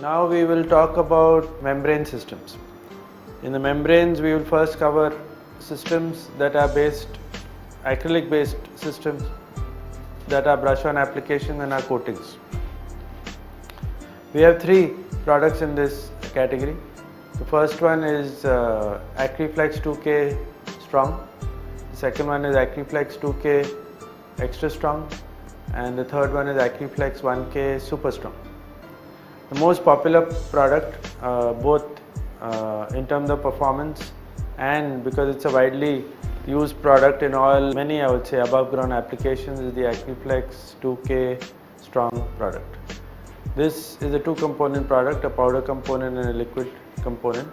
Now we will talk about membrane systems. In the membranes, we will first cover systems that are acrylic based systems that are brush on application and are coatings. We have three products in this category. The first one is Acryflex 2K Strong. The second one is Acryflex 2K Extra Strong, and the third one is Acryflex 1K Super Strong. The most popular product, both in terms of performance and because it's a widely used product in many I would say above ground applications, is the Acryflex 2K Strong product. This is a two component product, a powder component and a liquid component,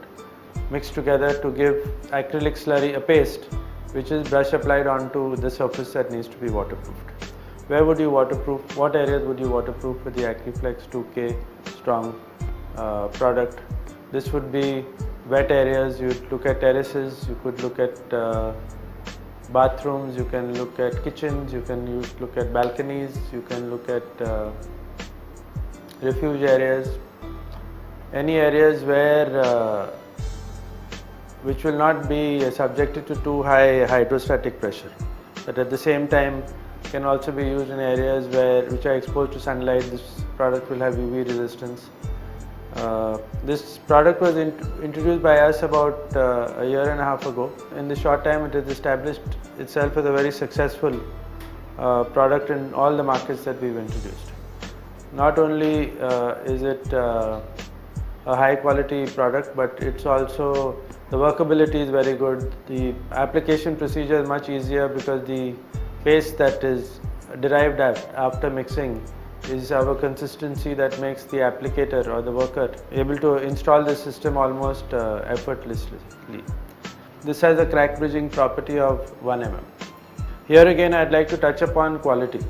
mixed together to give acrylic slurry, a paste, which is brush applied onto the surface that needs to be waterproofed. Where would you waterproof? What areas would you waterproof with the Acryflex 2K Strong product? This would be wet areas. You look at terraces, you could look at bathrooms, you can look at kitchens, you can look at balconies, you can look at refuge areas, any areas where which will not be subjected to too high hydrostatic pressure, but at the same time can also be used in areas which are exposed to sunlight. This product will have UV resistance. This product was introduced by us about a year and a half ago. In the short time, it has established itself as a very successful product in all the markets that we've introduced. Not only is it a high quality product, but it's also, the workability is very good. The application procedure is much easier because the paste that is derived after mixing is of a consistency that makes the applicator or the worker able to install the system almost effortlessly. This has a crack bridging property of 1 mm. Here again I'd like to touch upon quality.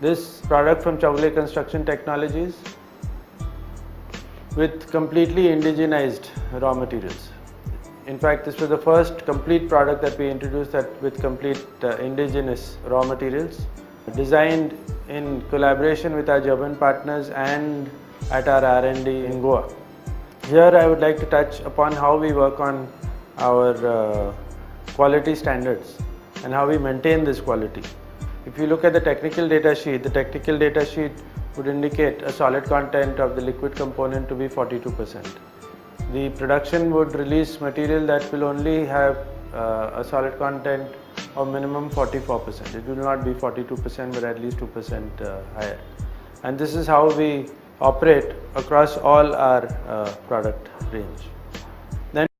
This product from Chowgule Construction Technologies with completely indigenized raw materials. In fact, this was the first complete product that we introduced with complete indigenous raw materials, designed in collaboration with our German partners and at our R&D in Goa. Here I would like to touch upon how we work on our quality standards and how we maintain this quality. If you look at the technical data sheet would indicate a solid content of the liquid component to be 42%. The production would release material that will only have a solid content of minimum 44%. It will not be 42% but at least 2% higher. And this is how we operate across all our product range.